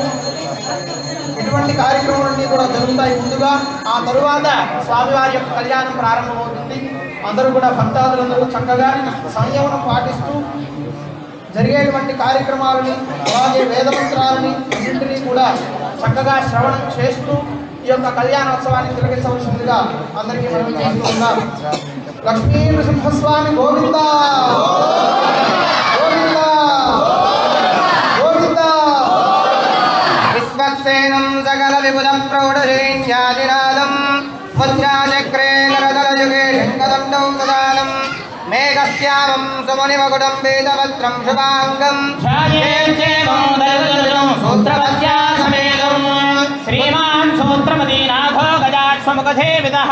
ఇటువంటి కార్యక్రమాలన్నీ కూడా జరుగుతాయి ముందుగా. ఆ తరువాత స్వామివారి యొక్క కళ్యాణం ప్రారంభమవుతుంది. అందరూ కూడా భక్తాదులందరూ చక్కగా సంయమనం పాటిస్తూ జరిగేటువంటి కార్యక్రమాలని, అలాగే వేదమంత్రాలని అన్నింటినీ కూడా చక్కగా శ్రవణం చేస్తూ ఈ యొక్క కళ్యాణోత్సవాన్ని తిలకించవలసిందిగా అందరికీ మనం చేస్తూ ఉన్నాం. లక్ష్మీనరసింహస్వామి గోవింద గోవింద గోవింద. విశ్వక్సేనం సకల విబుధ ప్రౌఢశ్రేణ్యాదినాదం వజ్రాచక్రే నరదలయుగే శంఖదండం సదానం మేఘశ్యామం సుమునిమకుటం వేదవస్త్రం శుభాంగం సూత్రవత్యాసమేతం శ్రీమాన్ సూత్రమదీనాథో గజాక్షముఖసేవితః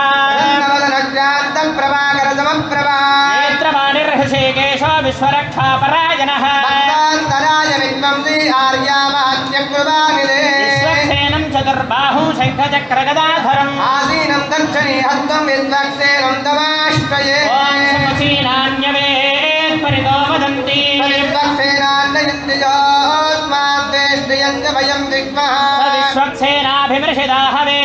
నవదనజ్ఞాంతం ప్రభాకర సమప్రభా నేత్రవాణిర్హృషికేశో విశ్వరక్షాపరాయణః భక్తాంతరాయ విద్వం శ్రీ ఆర్యామహత్యకృపానిదే విశ్వక్సేనం చతుర్బాహు శంఖచక్రగదాధరం ఆసీనం దక్షిణే హస్తం విశ్వక్సేనం తమాశ్రయే నాన్యవేత్పరితో వదంతి విశ్వక్సేనాన్నయంతి యోస్మాద్వేష్టియంచ వయం విద్మః విశ్వక్సేనాభిమృషిదాహవే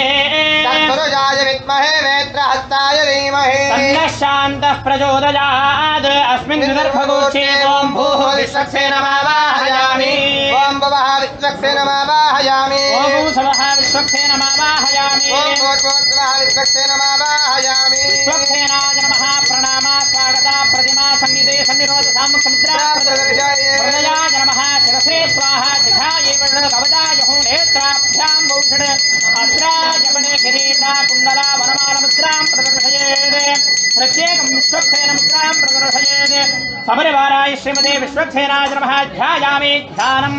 తత్పురుషాయ విద్మహే వేత్రహస్తాయ ధీమహి తన్నః శాంతః ప్రచోదయాత్ అస్మిన్ విదర్భగోక్షే ఓం భూః విశ్వక్సేనమావాహయామి ఓం భువః విశ్వక్సేనమావాహయామి ఓం భూసవః విశ్వక్సేనమావాహయామి ఓం భూర్భువస్సవః విశ్వక్సేనమావాహయామి విశ్వక్సేనాయ నమః ప్రణామ స్వాగత ప్రతిమా సన్నిధే సన్నిరోధ సాముఖ్యముద్రా ప్రదయాయ నమః శిరసే స్వాహా శిఖాయై కవచాయ నేత్రాభ్యాం భూషణ అస్త్రాజమనే కిరీటా కుండల వనమాల ముద్రాం ప్రదర్శయేత్ ప్రత్యేకం విశ్వక్సేన ముద్రాం ప్రదర్శయేత్ సమరివారాయ శ్రీమతే విశ్వక్సేనాయ నమః ధ్యాయామి ధ్యానం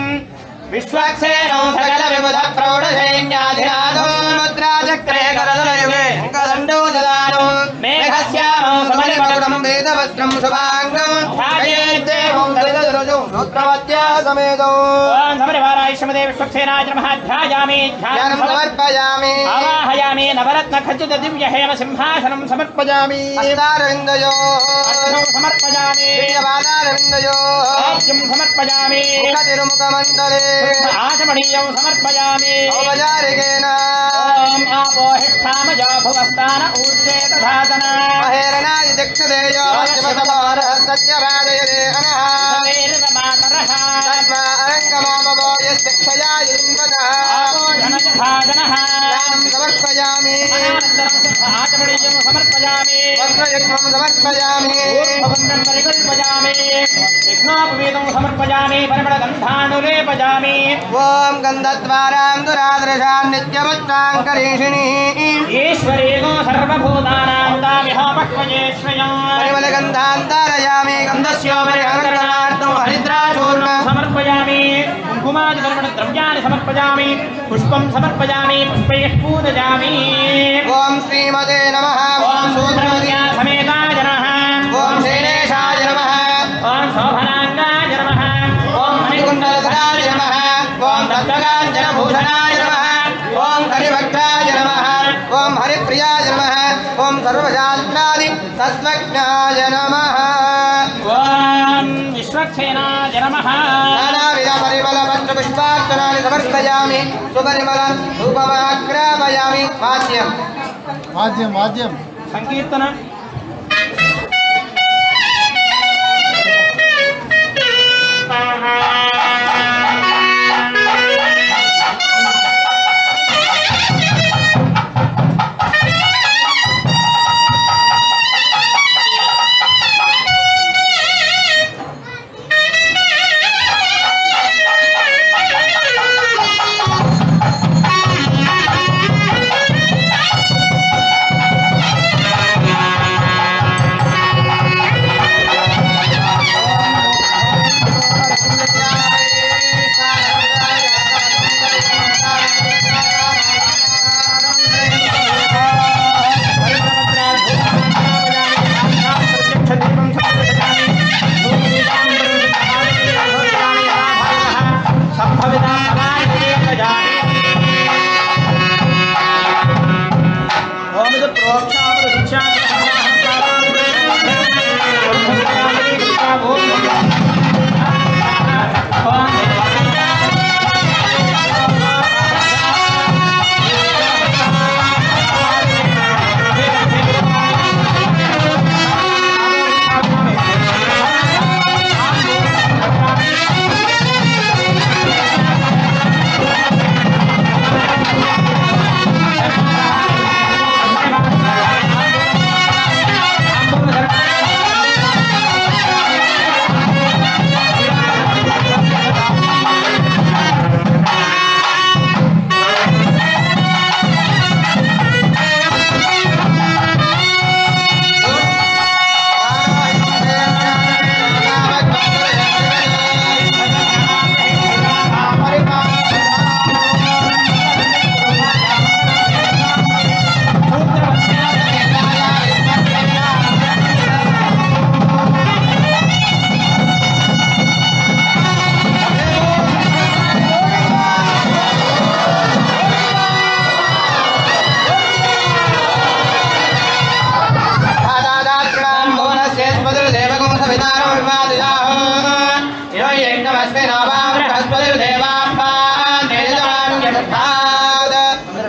విశ్వక్సేనో సకల విబుధ ప్రౌఢసైన్యాధినాథో ముద్రాచక్రే కరదలయుగే శంఖదండో దదానో మేఘశ్యామో సమరిమకుటం వేదవస్త్రం శుభాంగం ధ్యాయేత్తేవం దళితరుజో సూత్రవత్యాసమేతో సమరివారాయ శ్రీమతే విశ్వక్సేనాయ నమః ధ్యాయామి ధ్యానం సమర్పయామి ఆవాహయామి నవరత్న ఖచ్చిత దివ్య హేమ సింహాసనం సమర్పయామి హస్తారవిందయో సమర్పయామి దివ్యపాదారవిందయో రాజ్యం సమర్పయామి ముఖతిరుముఖమండలే ఆచమణీయం సమర్పయామి ఔపచారికేన ఓం ఆపోహిష్ఠామజో భువస్థాన ఊర్జే తథాతన మహేరణాయ దక్షదేయో శివసమారహస్తస్య రాజయదే అనః मातरः तस्मारङ्गमामवो यस्य क्षयाय इन्द्रः जनः समर्पयामि आचमनीयं समर्पयामि वस्त्रयज्ञं समर्पयामि ऊर्ध्ववन्दं परिकल्पयामि यज्ञोपवीतं समर्पयामि परिमलगन्धानुलेपयामि ॐ गन्धद्वारां दुरादृशान् नित्यमुच्चां करीषिणीः ईश्वरेगो सर्वभूतानां दामिहापक्वयेश्वया परिमलगन्धान् धारयामि गन्धस्योपरि अङ्गरणार्थं हरिद्राचूर्णं समर्पयामि कुङ्कुमादिकर्मणद्रव्याणि समर्पयामि पुष्पं समर्पयामि पुष्पैः पूजयामि ॐ श्रीमते नमः ॐ सूत्रवर्या समेताय नमः ॐ शैलेशाय नमः ॐ शोभनाङ्गाय नमः ॐ मणिकुण्डलधराय नमः ॐ दत्तकाञ्चनभूषणाय नमः ॐ हरिभक्ताय नमः ॐ हरिप्रियाय नमः ॐ सर्वशास्त्रादि तत्त्वज्ञाय नमः ॐ विश्वक्सेनाय नमः नानाविध परिमलपत्रपुष्पार्चनानि समर्पयामि सुपरिमल धूपमाग्रापयामि वाद्यं సంకీర్తనం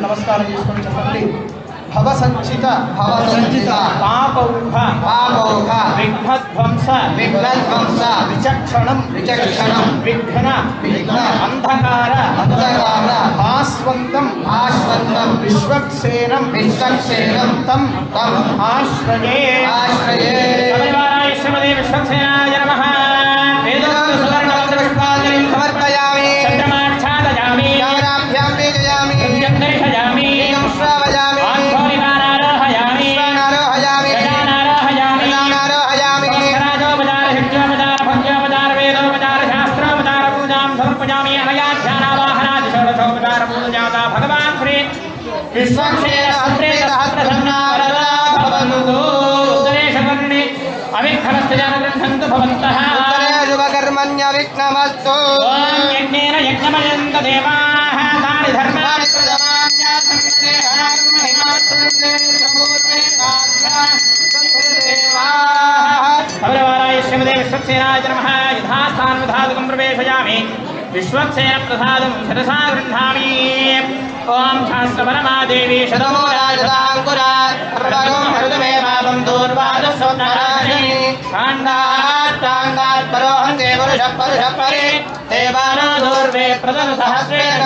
నమస్కారం చేసుకొని చెప్పండి. భవసంచిత పాపౌఘ విఘ్నధ్వంస విచక్షణం విఘ్న అంధకార భాస్వంతం విశ్వక్సేనం తం ఆశ్రయే శ్రీమదే విశ్వక్సేనాయ నమః. వేదోక్తసువర్ణవస్త్రపుష్పాంజలిం సమర్పయామి. చంద్రమాచ్ఛాదయామి. జ్ఞానాభ్యాం వేదయామి. దర్శయామి. శ్రావయామి. ఆధ్వర్యానారోహయామి. గజానారోహయామి. రాజోపచార శిక్షోపచార భంగ్యోపచార వేదోపచార శాస్త్రోపచార పూజాం సమర్పయామి. అనయాధ్యానావాహనాది షోడశోపచార పూజాత భగవాన్ శ్రీ విశ్వక్సేన భవంతు. ఉత్తరేషవర్ణి అవిఘ్నమస్తజానగృహంతు భవంతః. శుభకర్మణ్య విఘ్నమస్తు. ఓం యజ్ఞేన యజ్ఞమయంత దేవాః తాని ధర్మాని కమలవారాయ శ్రీమదే విశ్వక్సేనాయ నమః. యథాస్థానముధాతుకం ప్రవేశయామి. విశ్వక్సేన ప్రసాదం శిరసా గృహ్ణామి. ఓం శాస్త్రపరమాదేవి శతమూలాంకురా సర్వగం హృదమే పాపం దూర్వాదశోత్తరాశి ఖండాత్ परोहं देवरुषः परुषः परे देवानादूर्वे प्रदनसहस्रेण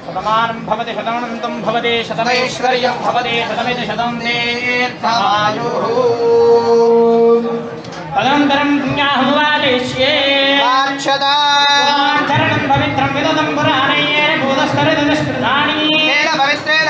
शतमानं भवति शतमनन्तं भवति शतमैश्वर्यं भवति शतमिति शतं दीर्घमायुः तदनन्तरं पुण्याहुवादिष्ये चरणं पवित्रं विदतं पुराणेन भूतस्तरदुष्कृतानि तेन पवित्रेण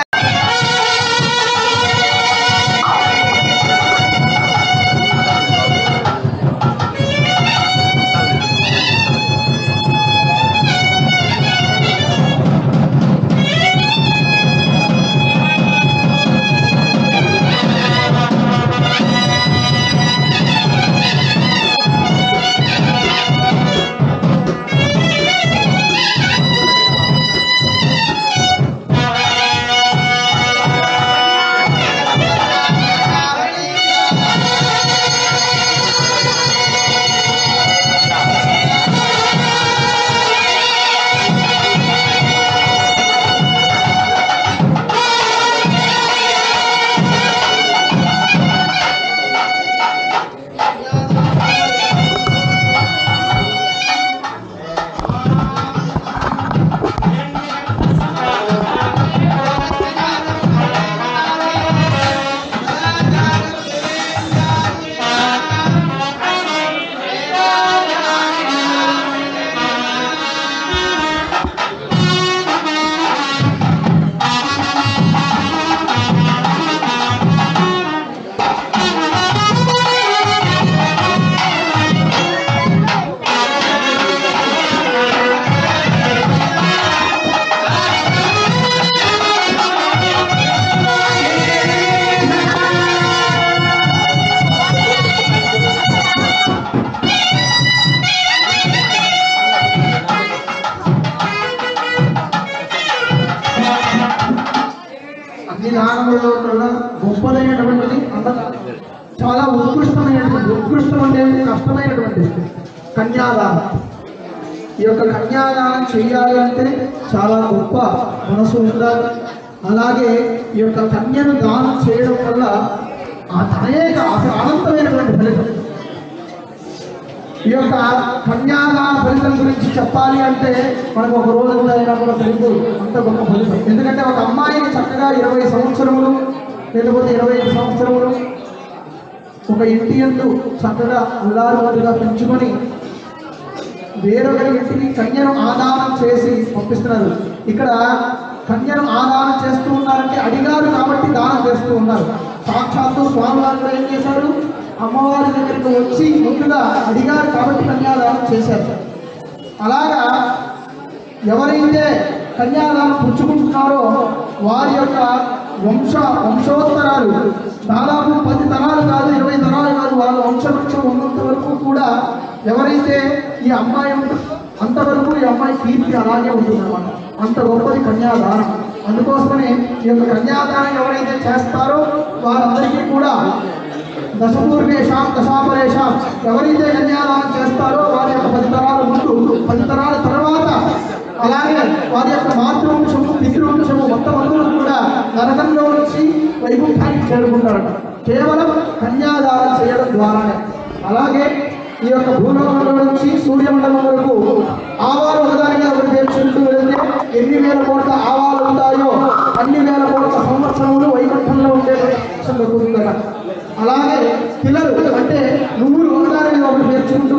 గొప్పదైనటువంటిది చాలా ఉత్కృష్టం అంటే కష్టమైనటువంటి కన్యాదానం. ఈ యొక్క కన్యాదానం చేయాలి అంటే చాలా గొప్ప మనసు ఉండాలి. అలాగే ఈ యొక్క కన్యను దానం చేయడం వల్ల అనేక అనంతమైనటువంటి ఫలితం. ఈ యొక్క కన్యాదాన ఫలితం గురించి చెప్పాలి అంటే మనకు ఒక రోజు అయినా కూడా సరిపోదు, అంత గొప్ప ఫలితం. ఎందుకంటే ఒక అమ్మాయిని చక్కగా 20 సంవత్సరములు లేకపోతే 25 సంవత్సరములు ఒక ఇంటి యందు చక్కగా అల్లారుగా పెంచుకొని వేరొకరి ఇంటికి కన్యను ఆదానం చేసి పంపిస్తున్నారు. ఇక్కడ కన్యను ఆదానం చేస్తూ ఉన్నారంటే అడిగారు కాబట్టి దానం చేస్తూ ఉన్నారు. సాక్షాత్తు స్వామివారు కూడా ఏం చేశారు, అమ్మవారి దగ్గరికి వచ్చి ముందుగా అడిగారు కాబట్టి కన్యాదానం చేశారు. అలాగా ఎవరైతే కన్యాదానం పుచ్చుకుంటున్నారో వారి యొక్క వంశోత్తరాలు దాదాపు 10 తరాలు కాదు, 20 తరాలు కాదు, వాళ్ళ వంశవృక్షం ఉన్నంత వరకు కూడా ఎవరైతే ఈ అమ్మాయి ఉంటుందో అంతవరకు ఈ అమ్మాయి కీర్తి అలాగే ఉంటుందన్నమాట. అంత గొప్పది కన్యాదానం. అందుకోసమనే ఈ యొక్క కన్యాదానం ఎవరైతే చేస్తారో వారందరికీ కూడా దశపూర్వేషాం దశాపరేషాం, ఎవరైతే కన్యాదానం చేస్తారో వారి యొక్క 10 తరాల ముందు 10 తరాల తర్వాత అలాగే వారి యొక్క మాతృవంశము పితృవంశము మొత్తం అందరూ కూడా నరకంలో నుంచి వైకుంఠానికి చేరుకుంటారట కేవలం కన్యాదానం చేయడం ద్వారానే. అలాగే ఈ యొక్క భూలోకంలో నుంచి సూర్యమండలం వరకు ఆవాలు ఒకదానిగా ఒకటి పేర్చుకుంటూ వెళ్తే ఎన్ని వేల కోట్ల ఆవాలు ఉంటాయో అన్ని వేల కోట్ల సంవత్సరములు వైకుంఠంలో ఉండే దొరుకుతుందట. అలాగే పిల్లలు అంటే నువ్వులు ఒకదానిగా ఒకటి పేర్చుకుంటూ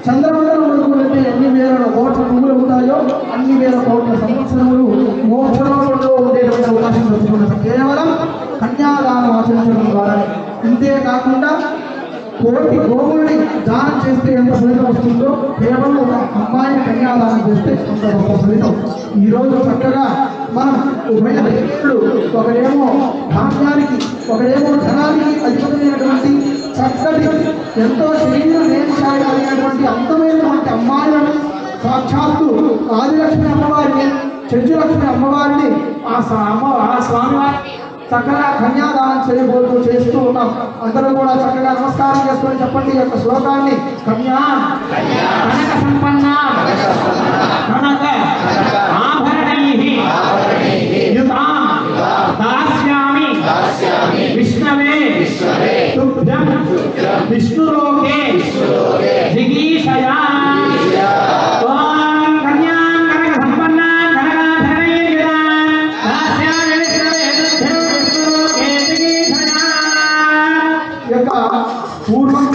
చంద్రమండలం వరకు వెళ్తే ఎన్ని వేల కోట్ల నువ్వులు ఉంటాయో అన్ని వేల కోట్ల సంవత్సరములు మోక్షంలో ఉండేటువంటి అవకాశం దొరుకుతున్నది కేవలం కన్యాదానం ఆచరించడం ద్వారా. ఇంతేకాకుండా కోటి గోవుల్ని దానం చేస్తే ఎంత ఫలితం వస్తుందో కేవలం ఒక అమ్మాయిని కన్యాదానం చేస్తే అంత గొప్ప ఫలితం. ఈరోజు చక్కగా మనం ఉభయ వ్యక్తులు ఒకరేమో ధాన్యానికి ఒకరేమో ధనానికి అధిపతమైనటువంటి చక్కటి ఎంతో శరీరం నేర్చాయి అనేటువంటి అందమైనటువంటి అమ్మాయిలను సాక్షాత్తు ఆదిలక్ష్మి అమ్మవారిని చెంచులక్ష్మి అమ్మవారిని ఆ స్వామివారిని చక్కగా కన్యాదానం చేస్తూ ఉన్నాం. అందరూ కూడా చక్కగా నమస్కారం చేసుకొని చెప్పండి ఈ యొక్క శ్లోకాన్ని. కన్యా కనక సంపన్న కనక ఆభరణైః యుతాం దాస్యామి विष्णुलोके जिगीषया ओम कन्यां कनक संपन्नां कनकाधरैर्विदां दास्यामि विष्णुवे विष्णुलोके जिगीषया యొక్క పూర్వం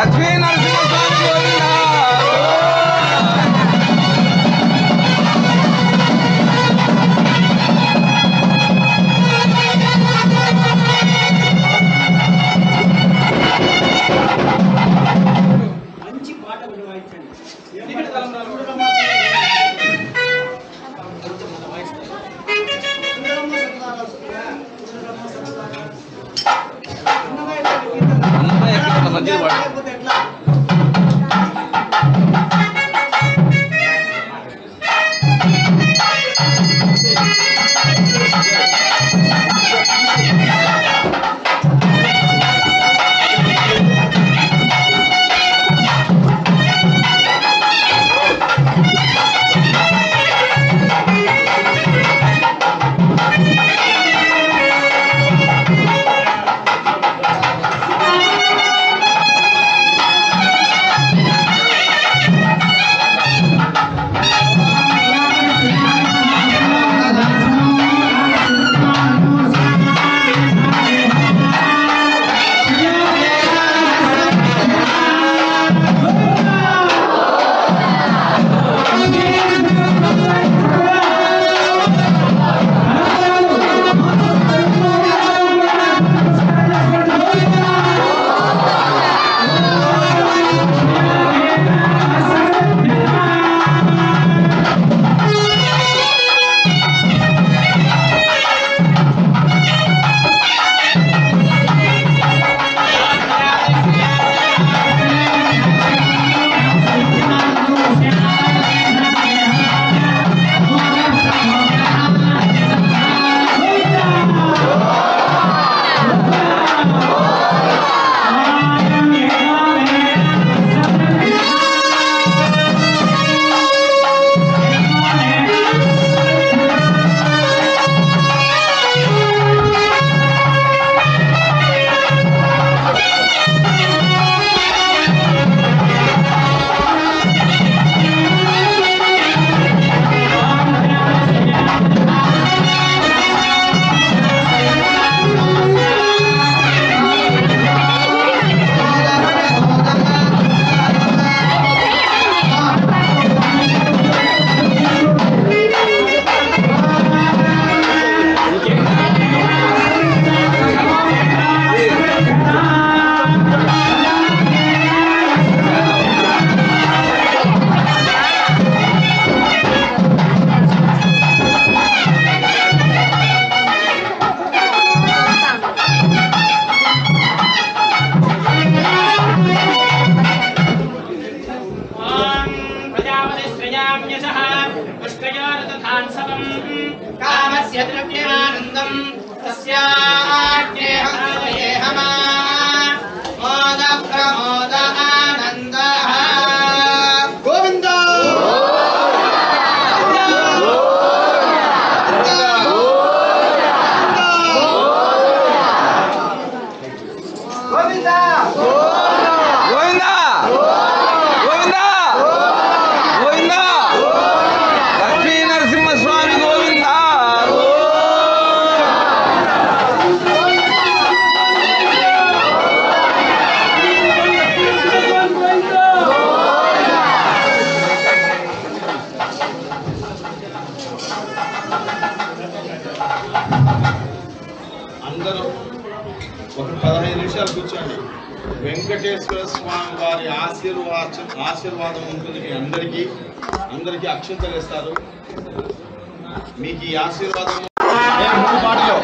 లక్ష్మీ నరసింహస్వామి గోవిందా. మంచి పాట వాయించండి. మంచిది పాట. कामस्य द्रव्यमानन्दम् तस्याज्ञेहमा मोद प्रमोद आनन्दः गोविन्द అందరూ ఒక 15 నిమిషాలు కూర్చోండి. వెంకటేశ్వర స్వామి వారి ఆశీర్వాదం ఉంటుంది మీ అందరికీ అక్షంతలు వేస్తారు. మీకు ఈ ఆశీర్వాదం 3 పాటలు